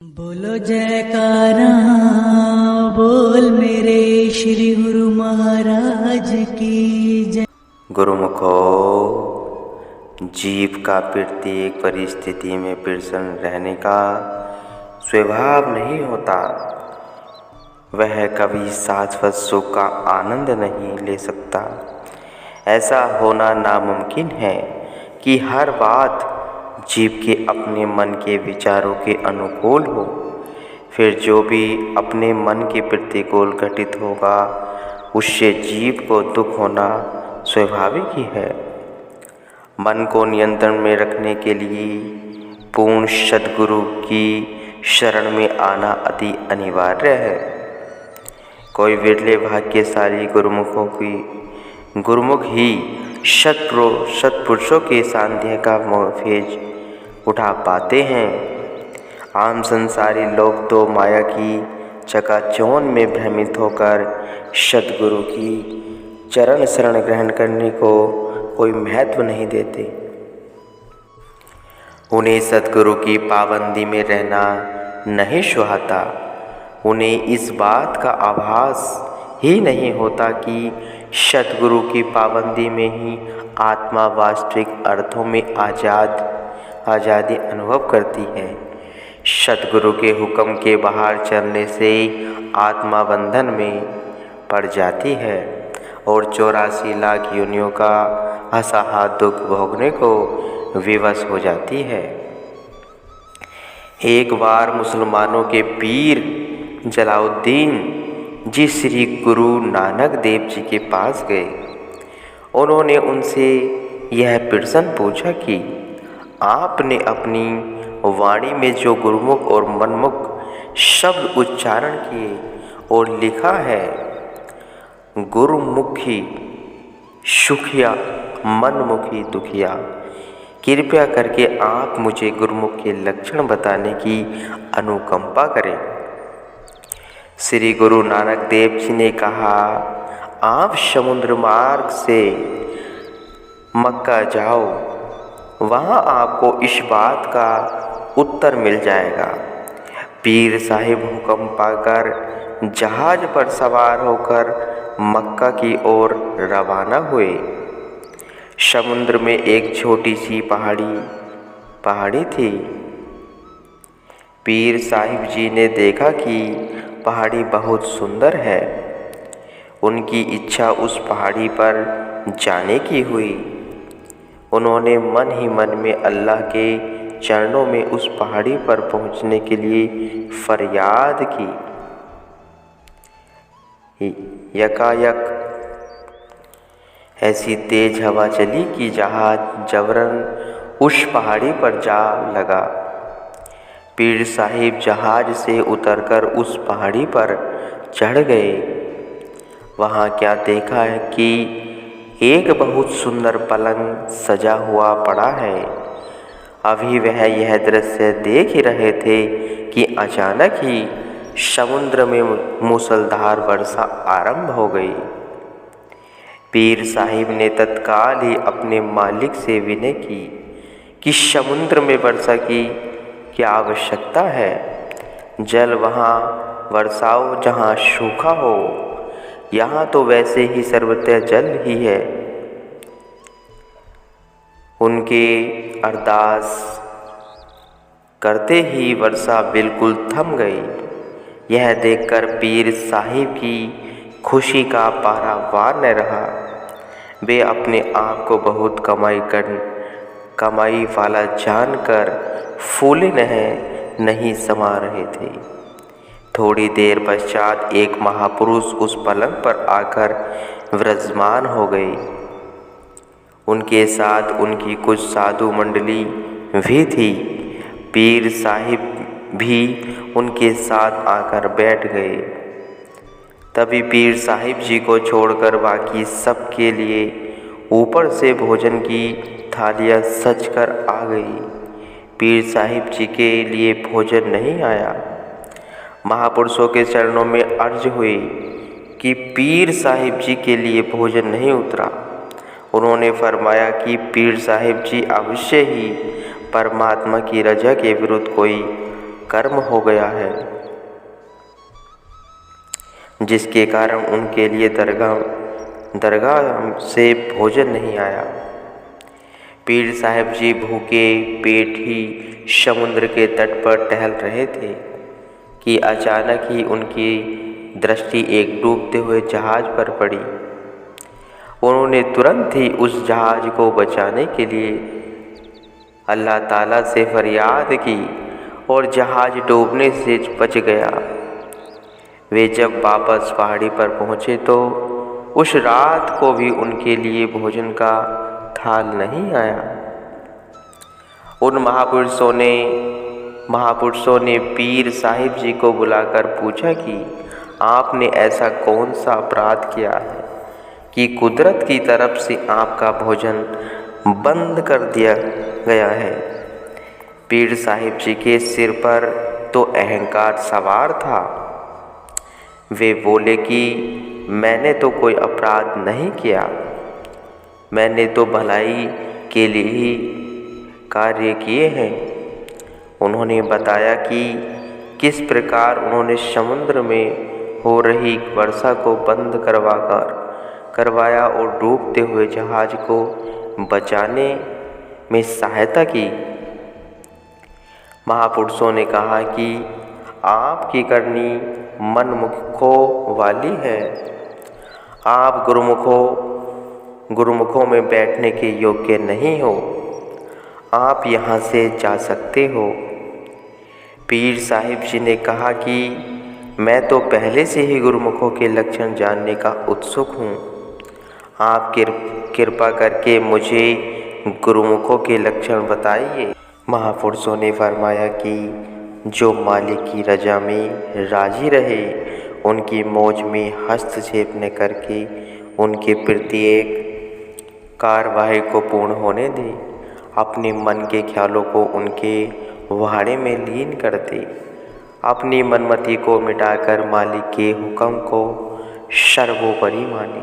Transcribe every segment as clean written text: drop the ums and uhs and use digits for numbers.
बोलो जयकारा बोल मेरे श्री गुरु महाराज की जय। गुरुमुखो, जीव का प्रत्येक परिस्थिति में प्रसन्न रहने का स्वभाव नहीं होता। वह कभी शाश्वत सुख का आनंद नहीं ले सकता। ऐसा होना नामुमकिन है कि हर बात जीव के अपने मन के विचारों के अनुकूल हो। फिर जो भी अपने मन के प्रतिकूल घटित होगा उससे जीव को दुख होना स्वाभाविक ही है। मन को नियंत्रण में रखने के लिए पूर्ण सद्गुरु की शरण में आना अति अनिवार्य है। कोई विरले भाग्यशाली गुरुमुख ही सत्पुरुषों के सानिध्य का फैज़ उठा पाते हैं। आम संसारी लोग तो माया की चकाचौंध में भ्रमित होकर सद्गुरु की चरण शरण ग्रहण करने को कोई महत्व नहीं देते। उन्हें सद्गुरु की पाबंदी में रहना नहीं सुहाता। उन्हें इस बात का आभास ही नहीं होता कि सद्गुरु की पाबंदी में ही आत्मा वास्तविक अर्थों में आज़ादी अनुभव करती है। सद्गुरु के हुक्म के बाहर चलने से आत्मा बंधन में पड़ जाती है और 84 लाख योनियों का असहाय दुख भोगने को विवश हो जाती है। एक बार मुसलमानों के पीर जलाउद्दीन जी श्री गुरु नानक देव जी के पास गए। उन्होंने उनसे यह प्रश्न पूछा कि आपने अपनी वाणी में जो गुरुमुख और मनमुख शब्द उच्चारण किए और लिखा है, गुरुमुखी सुखिया मनमुखी दुखिया, कृपया करके आप मुझे गुरुमुख के लक्षण बताने की अनुकंपा करें। श्री गुरु नानक देव जी ने कहा, आप समुद्र मार्ग से मक्का जाओ, वहाँ आपको इस बात का उत्तर मिल जाएगा। पीर साहिब हुक्म पाकर जहाज पर सवार होकर मक्का की ओर रवाना हुए। समुद्र में एक छोटी सी पहाड़ी थी। पीर साहिब जी ने देखा कि पहाड़ी बहुत सुंदर है। उनकी इच्छा उस पहाड़ी पर जाने की हुई। उन्होंने मन ही मन में अल्लाह के चरणों में उस पहाड़ी पर पहुंचने के लिए फरियाद की। यकायक ऐसी तेज हवा चली कि जहाज जबरन उस पहाड़ी पर जा लगा। पीर साहिब जहाज से उतरकर उस पहाड़ी पर चढ़ गए। वहाँ क्या देखा है कि एक बहुत सुंदर पलंग सजा हुआ पड़ा है। अभी वह यह दृश्य देख ही रहे थे कि अचानक ही समुद्र में मूसलाधार वर्षा आरंभ हो गई। पीर साहिब ने तत्काल ही अपने मालिक से विनय की कि समुद्र में वर्षा की क्या आवश्यकता है। जल वहाँ वर्षाओ जहाँ सूखा हो, यहाँ तो वैसे ही सर्वत्र जल ही है। उनके अरदास करते ही वर्षा बिल्कुल थम गई। यह देखकर पीर साहिब की खुशी का पारावार न रहा। वे अपने आप को बहुत कमाई वाला जानकर फूले नहीं समा रहे थे। थोड़ी देर पश्चात एक महापुरुष उस पलंग पर आकर विराजमान हो गए। उनके साथ उनकी कुछ साधु मंडली भी थी। पीर साहिब भी उनके साथ आकर बैठ गए। तभी पीर साहिब जी को छोड़कर बाकी सब के लिए ऊपर से भोजन की थालियाँ सजकर आ गई। पीर साहिब जी के लिए भोजन नहीं आया। महापुरुषों के चरणों में अर्ज हुई कि पीर साहिब जी के लिए भोजन नहीं उतरा। उन्होंने फरमाया कि पीर साहिब जी अवश्य ही परमात्मा की रजा के विरुद्ध कोई कर्म हो गया है, जिसके कारण उनके लिए दरगाह से भोजन नहीं आया। पीर साहिब जी भूखे पेट ही समुद्र के तट पर टहल रहे थे कि अचानक ही उनकी दृष्टि एक डूबते हुए जहाज पर पड़ी। उन्होंने तुरंत ही उस जहाज को बचाने के लिए अल्लाह ताला से फरियाद की और जहाज डूबने से बच गया। वे जब वापस पहाड़ी पर पहुँचे तो उस रात को भी उनके लिए भोजन का थाल नहीं आया। उन महापुरुषों ने पीर साहिब जी को बुलाकर पूछा कि आपने ऐसा कौन सा अपराध किया है कि कुदरत की तरफ से आपका भोजन बंद कर दिया गया है। पीर साहिब जी के सिर पर तो अहंकार सवार था। वे बोले कि मैंने तो कोई अपराध नहीं किया, मैंने तो भलाई के लिए ही कार्य किए हैं। उन्होंने बताया कि किस प्रकार उन्होंने समुद्र में हो रही वर्षा को बंद करवाया और डूबते हुए जहाज को बचाने में सहायता की। महापुरुषों ने कहा कि आपकी करनी मनमुखों वाली है। आप गुरुमुखों में बैठने के योग्य नहीं हो। आप यहाँ से जा सकते हो। पीर साहिब जी ने कहा कि मैं तो पहले से ही गुरुमुखों के लक्षण जानने का उत्सुक हूँ। आप कृपा करके मुझे गुरुमुखों के लक्षण बताइए। महापुरुषों ने फरमाया कि जो मालिक की रजा में राजी रहे, उनकी मौज में हस्तक्षेप न करके उनके प्रत्येक कार्यवाही को पूर्ण होने दे, अपने मन के ख्यालों को उनके वाड़े में लीन कर दे, अपनी मनमति को मिटाकर मालिक के हुक्म को सर्वोपरि माने,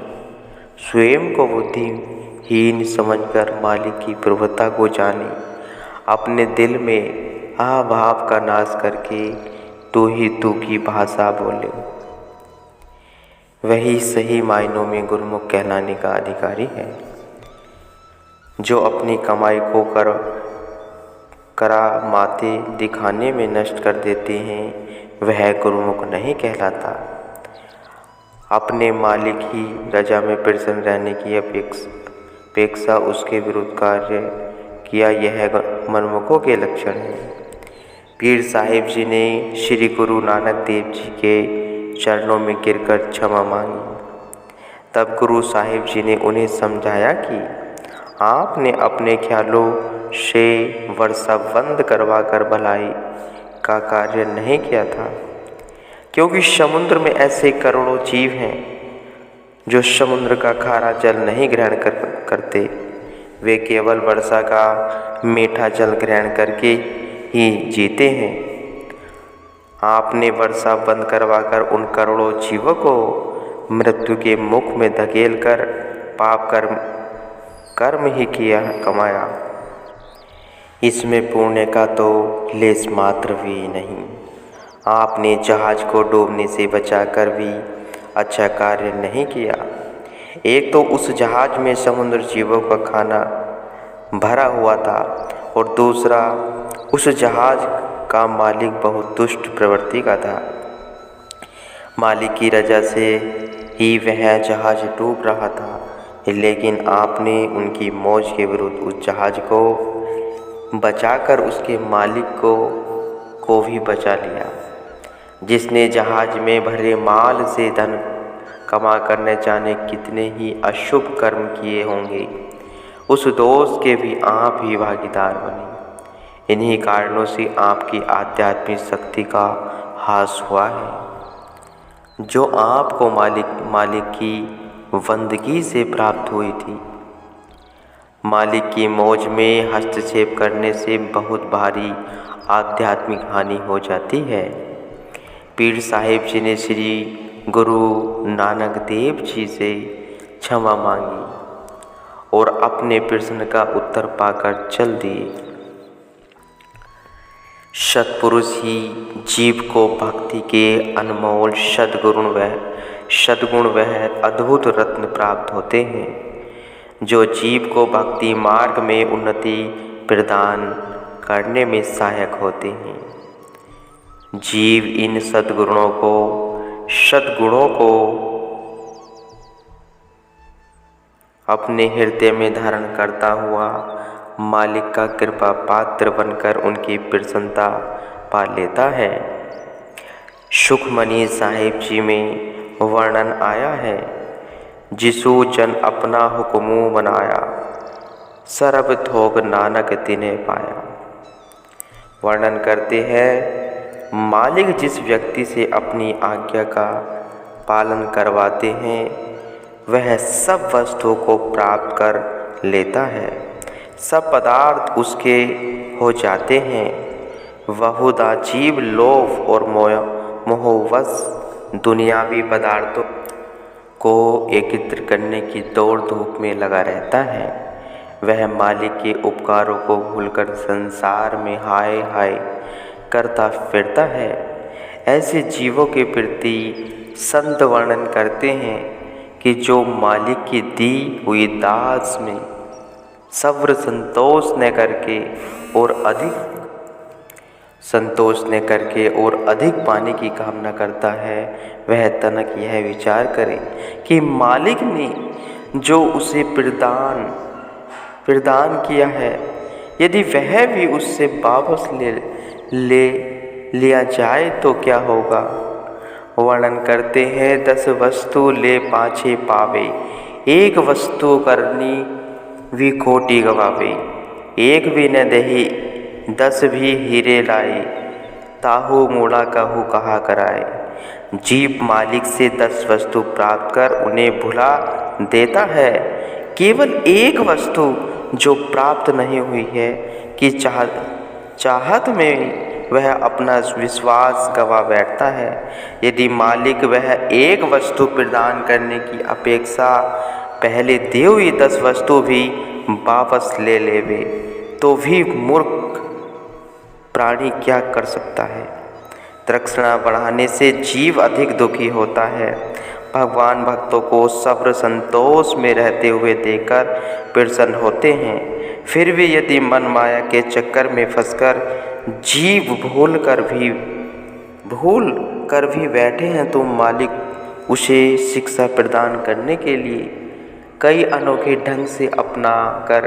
स्वयं को बुद्धिहीन समझकर मालिक की प्रभुता को जाने, अपने दिल में अभाव का नाश करके तू ही तू की भाषा बोले, वही सही मायनों में गुरुमुख कहलाने का अधिकारी है। जो अपनी कमाई को करामाते दिखाने में नष्ट कर देते हैं, वह गुरुमुख नहीं कहलाता। अपने मालिक ही रजा में प्रसन्न रहने की अपेक्षा उसके विरुद्ध कार्य किया, यह मनमुखों के लक्षण हैं। पीर साहिब जी ने श्री गुरु नानक देव जी के चरणों में गिरकर क्षमा मांगी। तब गुरु साहिब जी ने उन्हें समझाया कि आपने अपने ख्यालों से वर्षा बंद करवाकर भलाई का कार्य नहीं किया था, क्योंकि समुद्र में ऐसे करोड़ों जीव हैं जो समुद्र का खारा जल नहीं ग्रहण करते। वे केवल वर्षा का मीठा जल ग्रहण करके ही जीते हैं। आपने वर्षा बंद करवाकर उन करोड़ों जीवों को मृत्यु के मुख में धकेल कर पाप कर्म ही कमाया। इसमें पुण्य का तो लेस मात्र भी नहीं। आपने जहाज को डूबने से बचाकर भी अच्छा कार्य नहीं किया। एक तो उस जहाज में समुद्र जीवों का खाना भरा हुआ था और दूसरा उस जहाज का मालिक बहुत दुष्ट प्रवृत्ति का था। मालिक की रजा से ही वह जहाज डूब रहा था, लेकिन आपने उनकी मौज के विरुद्ध उस जहाज को बचाकर उसके मालिक को भी बचा लिया, जिसने जहाज में भरे माल से धन कमा कर न जाने कितने ही अशुभ कर्म किए होंगे, उस दोष के भी आप ही भागीदार बने। इन्हीं कारणों से आपकी आध्यात्मिक शक्ति का ह्रास हुआ है, जो आपको मालिक की बंदगी से प्राप्त हुई थी। मालिक की मौज में हस्तक्षेप करने से बहुत भारी आध्यात्मिक हानि हो जाती है। पीर साहिब जी ने श्री गुरु नानक देव जी से क्षमा मांगी और अपने प्रश्न का उत्तर पाकर चल दिए। सत्पुरुष ही जीव को भक्ति के अनमोल सद्गुण व अद्भुत रत्न प्राप्त होते हैं, जो जीव को भक्ति मार्ग में उन्नति प्रदान करने में सहायक होते हैं। जीव इन सद्गुणों को अपने हृदय में धारण करता हुआ मालिक का कृपा पात्र बनकर उनकी प्रसन्नता पा लेता है। सुखमनी साहिब जी में वर्णन आया है, जिसु जन अपना हुक्मू बनाया, सरब थोक नानक तिन्हे पाया। वर्णन करते हैं, मालिक जिस व्यक्ति से अपनी आज्ञा का पालन करवाते हैं, वह सब वस्तुओं को प्राप्त कर लेता है, सब पदार्थ उसके हो जाते हैं। बहुधा जीव लोभ और मोहवश दुनियावी पदार्थों को एकत्र करने की दौड़ धूप में लगा रहता है। वह मालिक के उपकारों को भूलकर संसार में हाय हाय करता फिरता है। ऐसे जीवों के प्रति संत वर्णन करते हैं कि जो मालिक की दी हुई दास में सब्र संतोष न करके और अधिक पाने की कामना करता है, वह तनक यह विचार करे कि मालिक ने जो उसे प्रदान किया है, यदि वह भी उससे वापस ले लिया जाए तो क्या होगा। वर्णन करते हैं, 10 वस्तु ले पाछे पावे, एक वस्तु करनी भी खोटी गवावे। एक भी न दही 10 भी हीरे लाए, ताहू मूड़ा कहू कहा कराए। जीव मालिक से 10 वस्तु प्राप्त कर उन्हें भुला देता है। केवल एक वस्तु जो प्राप्त नहीं हुई है कि चाहत में वह अपना विश्वास गवा बैठता है। यदि मालिक वह एक वस्तु प्रदान करने की अपेक्षा पहले दी हुई 10 वस्तु भी वापस ले लेवे, तो भी मूर्ख प्राणी क्या कर सकता है। तृष्णा बढ़ाने से जीव अधिक दुखी होता है। भगवान भक्तों को सब्र संतोष में रहते हुए देखकर प्रसन्न होते हैं। फिर भी यदि मन माया के चक्कर में फंसकर जीव भूल कर भी बैठे हैं, तो मालिक उसे शिक्षा प्रदान करने के लिए कई अनोखे ढंग से अपना कर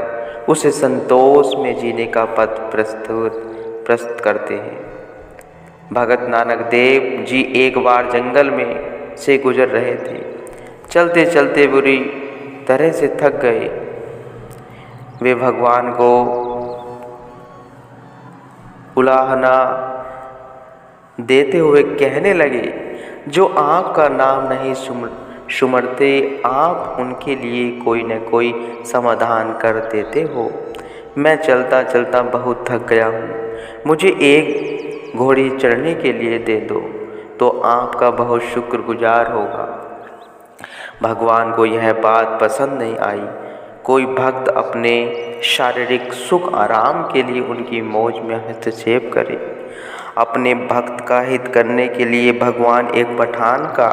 उसे संतोष में जीने का पथ प्रस्तुत करते हैं। भगत नानक देव जी एक बार जंगल में से गुजर रहे थे। चलते चलते बुरी तरह से थक गए। वे भगवान को उलाहना देते हुए कहने लगे, जो आपका नाम नहीं सुमरते, आप उनके लिए कोई न कोई समाधान कर देते हो। मैं चलता चलता बहुत थक गया हूँ, मुझे एक घोड़ी चढ़ने के लिए दे दो तो आपका बहुत शुक्रगुजार होगा। भगवान को यह बात पसंद नहीं आई। कोई भक्त अपने शारीरिक सुख आराम के लिए उनकी मौज में हस्तक्षेप करे। अपने भक्त का हित करने के लिए भगवान एक पठान का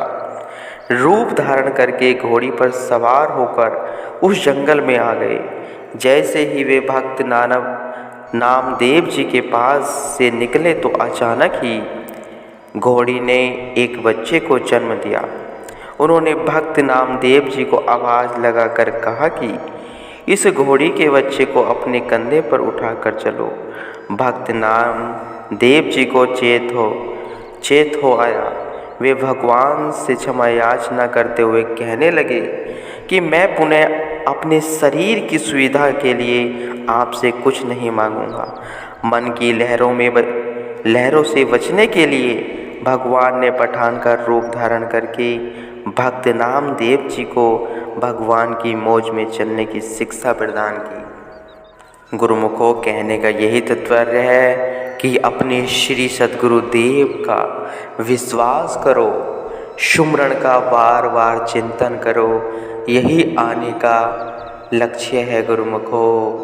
रूप धारण करके घोड़ी पर सवार होकर उस जंगल में आ गए। जैसे ही वे भक्त नामदेव जी के पास से निकले तो अचानक ही घोड़ी ने एक बच्चे को जन्म दिया। उन्होंने भक्त नामदेव जी को आवाज़ लगाकर कहा कि इस घोड़ी के बच्चे को अपने कंधे पर उठाकर चलो। भक्त नामदेव जी को चेत हो आया। वे भगवान से क्षमा याचना करते हुए कहने लगे कि मैं पुनः अपने शरीर की सुविधा के लिए आपसे कुछ नहीं मांगूंगा। मन की लहरों से बचने के लिए भगवान ने पठान का रूप धारण करके भक्त नामदेव जी को भगवान की मौज में चलने की शिक्षा प्रदान की। गुरुमुखों, कहने का यही तात्पर्य है कि अपने श्री सद्गुरुदेव का विश्वास करो, सुमरण का बार बार चिंतन करो, यही आने का लक्ष्य है गुरुमुखों।